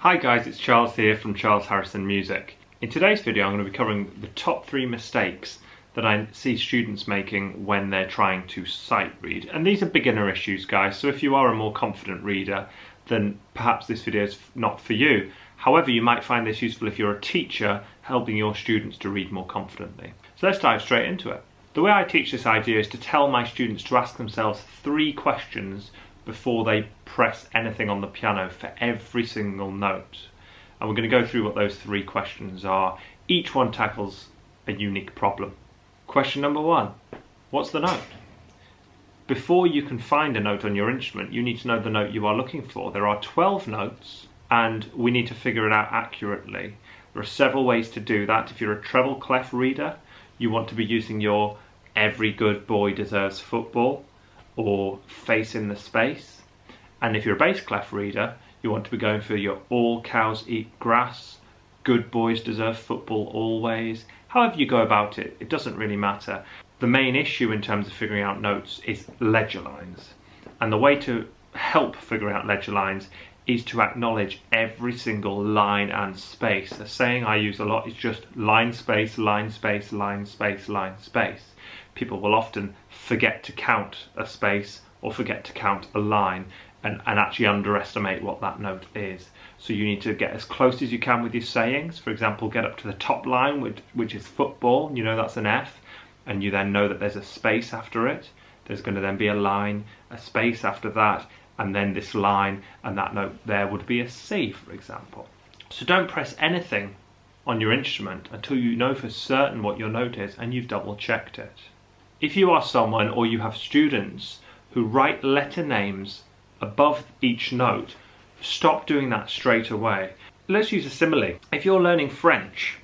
Hi guys, it's Charles here from Charles Harrison Music. In today's video I'm going to be covering the top 3 mistakes that I see students making when they're trying to sight read. And these are beginner issues, guys, so if you are a more confident reader, then perhaps this video is not for you. However, you might find this useful if you're a teacher helping your students to read more confidently. So let's dive straight into it. The way I teach this idea is to tell my students to ask themselves 3 questions before they press anything on the piano for every single note. And we're going to go through what those 3 questions are. Each one tackles a unique problem. Question number 1, what's the note? Before you can find a note on your instrument, you need to know the note you are looking for. There are 12 notes and we need to figure it out accurately. There are several ways to do that. If you're a treble clef reader, you want to be using your "Every Good Boy Deserves Football" or "Face in the Space." And if you're a bass clef reader, you want to be going for your "All Cows Eat Grass," "Good Boys Deserve Football Always." However you go about it, it doesn't really matter. The main issue in terms of figuring out notes is ledger lines. And the way to help figure out ledger lines is to acknowledge every single line and space. A saying I use a lot is just line space, line space, line space, line space. People will often forget to count a space or forget to count a line and actually underestimate what that note is. So you need to get as close as you can with your sayings. For example, get up to the top line, which is football. You know that's an F, and you then know that there's a space after it. There's going to then be a line, a space after that, and then this line, and that note there would be a C, for example. So don't press anything on your instrument until you know for certain what your note is and you've double checked it. If you are someone, or you have students, who write letter names above each note, stop doing that straight away. Let's use a simile. If you're learning French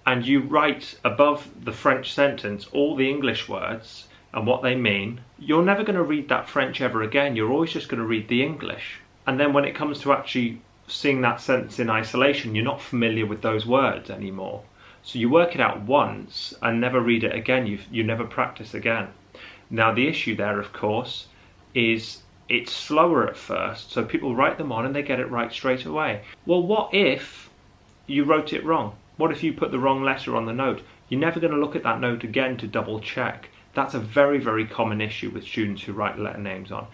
and you write above the French sentence all the English words and what they mean, you're never going to read that French ever again. You're always just going to read the English. And then when it comes to actually seeing that sentence in isolation, you're not familiar with those words anymore. So you work it out once and never read it again. You never practice again. Now the issue there, of course, is it's slower at first. So people write them on and they get it right straight away. Well, what if you wrote it wrong? What if you put the wrong letter on the note? You're never going to look at that note again to double check. That's a very, very common issue with students who write letter names on.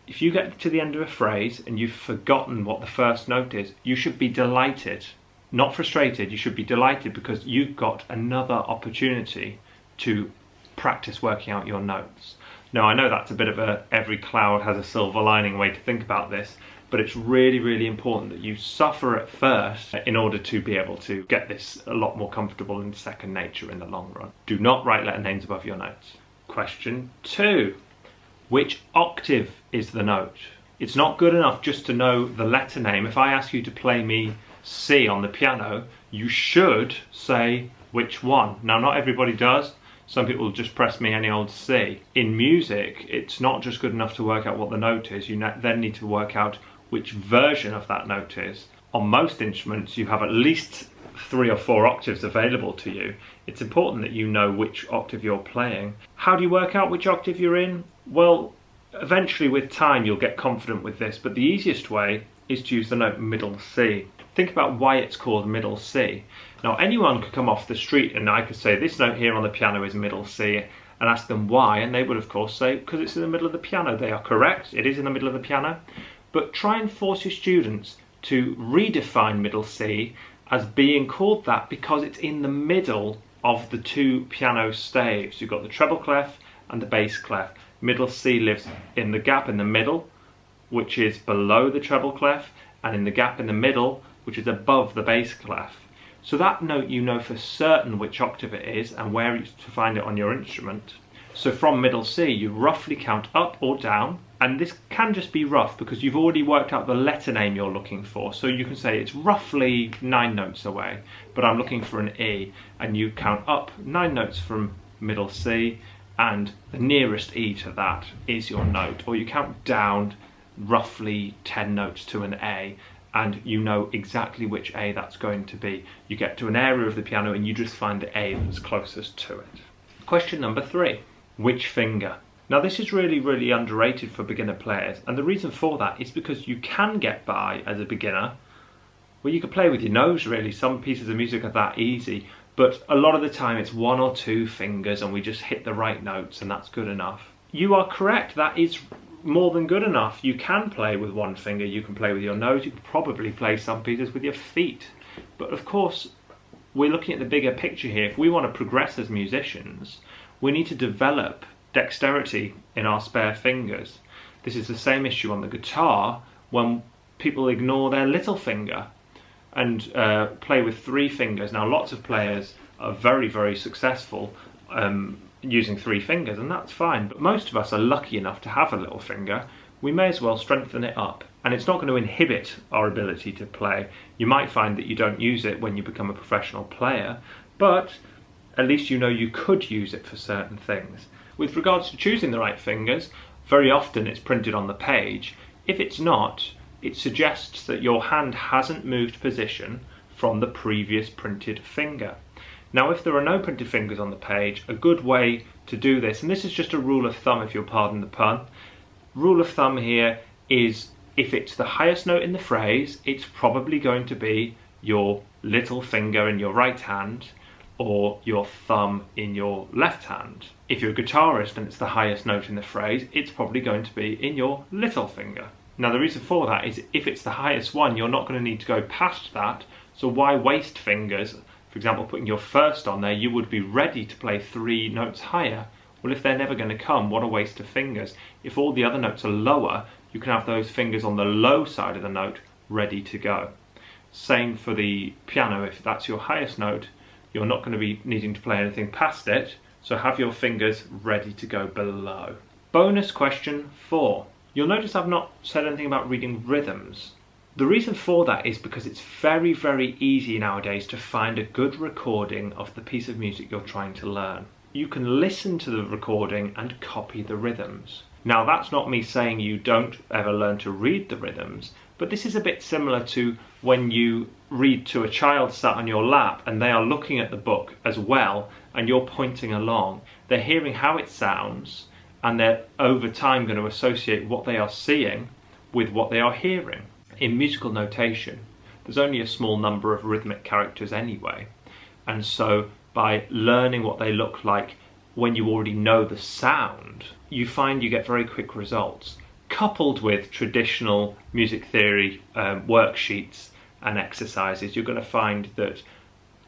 If you get to the end of a phrase and you've forgotten what the first note is, you should be delighted. Not frustrated, you should be delighted because you've got another opportunity to practice working out your notes. Now I know that's a bit of a every cloud has a silver lining way to think about this, but it's really, really important that you suffer at first in order to be able to get this a lot more comfortable and second nature in the long run. Do not write letter names above your notes. Question 2. Which octave is the note? It's not good enough just to know the letter name. If I ask you to play me C on the piano, you should say which one. Now not everybody does. Some people just press me any old C. In music, it's not just good enough to work out what the note is. You then need to work out which version of that note is. On most instruments, you have at least 3 or 4 octaves available to you. It's important that you know which octave you're playing. How do you work out which octave you're in? Well, eventually with time you'll get confident with this, but the easiest way is to use the note middle C. Think about why it's called middle C. Now anyone could come off the street and I could say this note here on the piano is middle C and ask them why, and they would of course say because it's in the middle of the piano. They are correct, it is in the middle of the piano, but try and force your students to redefine middle C as being called that because it's in the middle of the 2 piano staves. You've got the treble clef and the bass clef. Middle C lives in the gap in the middle, which is below the treble clef, and in the gap in the middle, which is above the bass clef. So that note you know for certain which octave it is and where to find it on your instrument. So from middle C you roughly count up or down, and this can just be rough because you've already worked out the letter name you're looking for. So you can say it's roughly 9 notes away, but I'm looking for an E, and you count up 9 notes from middle C and the nearest E to that is your note. Or you count down roughly 10 notes to an A and you know exactly which A that's going to be. You get to an area of the piano and you just find the A that's closest to it. Question number 3. Which finger? Now this is really underrated for beginner players, and the reason for that is because you can get by as a beginner Well, you could play with your nose really. Some pieces of music are that easy, but a lot of the time it's 1 or 2 fingers and we just hit the right notes and that's good enough. You are correct, that is more than good enough. You can play with 1 finger, you can play with your nose, you can probably play some pieces with your feet. But of course, we're looking at the bigger picture here. If we want to progress as musicians, we need to develop dexterity in our spare fingers. This is the same issue on the guitar when people ignore their little finger and play with 3 fingers. Now, lots of players are very, very successful using 3 fingers, and that's fine, but most of us are lucky enough to have a little finger. We may as well strengthen it up, and it's not going to inhibit our ability to play. You might find that you don't use it when you become a professional player, but at least you know you could use it for certain things. With regards to choosing the right fingers, very often it's printed on the page. If it's not, it suggests that your hand hasn't moved position from the previous printed finger. Now, if there are no printed fingers on the page, a good way to do this, and this is just a rule of thumb if you'll pardon the pun, rule of thumb here is if it's the highest note in the phrase, it's probably going to be your little finger in your right hand or your thumb in your left hand. If you're a guitarist and it's the highest note in the phrase, it's probably going to be in your little finger. Now, the reason for that is if it's the highest one, you're not going to need to go past that, so why waste fingers? For example, putting your first on there, you would be ready to play 3 notes higher. Well, if they're never going to come, what a waste of fingers. If all the other notes are lower, you can have those fingers on the low side of the note ready to go. Same for the piano. If that's your highest note, you're not going to be needing to play anything past it, so have your fingers ready to go below. Bonus question 4. You'll notice I've not said anything about reading rhythms. The reason for that is because it's very, very easy nowadays to find a good recording of the piece of music you're trying to learn. You can listen to the recording and copy the rhythms. Now, that's not me saying you don't ever learn to read the rhythms, but this is a bit similar to when you read to a child sat on your lap and they are looking at the book as well and you're pointing along. They're hearing how it sounds and they're over time going to associate what they are seeing with what they are hearing. In musical notation, there's only a small number of rhythmic characters anyway, and so by learning what they look like when you already know the sound, you find you get very quick results. Coupled with traditional music theory worksheets and exercises, you're going to find that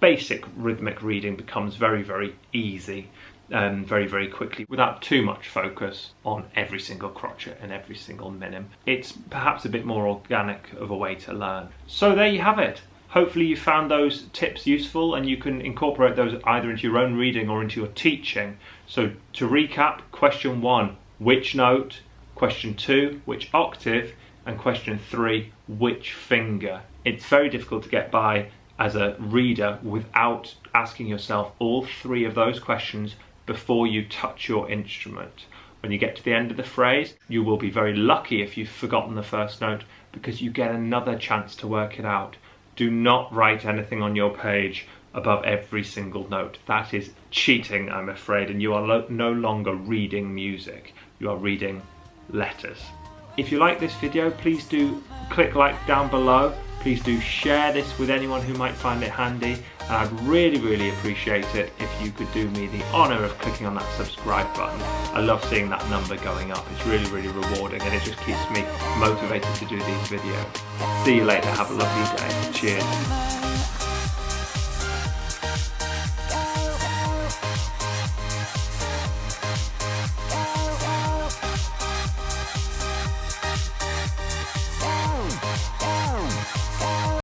basic rhythmic reading becomes very, very easy very, very quickly without too much focus on every single crotchet and every single minim. It's perhaps a bit more organic of a way to learn. So there you have it. Hopefully you found those tips useful and you can incorporate those either into your own reading or into your teaching. So to recap, question 1, which note? Question 2, which octave? And question 3, which finger? It's very difficult to get by as a reader without asking yourself all 3 of those questions before you touch your instrument. When you get to the end of the phrase, you will be very lucky if you've forgotten the first note because you get another chance to work it out. Do not write anything on your page above every single note. That is cheating, I'm afraid, and you are no longer reading music. You are reading letters. If you like this video, please do click like down below. Please do share this with anyone who might find it handy, and I'd really, really appreciate it if you could do me the honour of clicking on that subscribe button. I love seeing that number going up. It's really, really rewarding and it just keeps me motivated to do these videos. See you later. Have a lovely day. Cheers.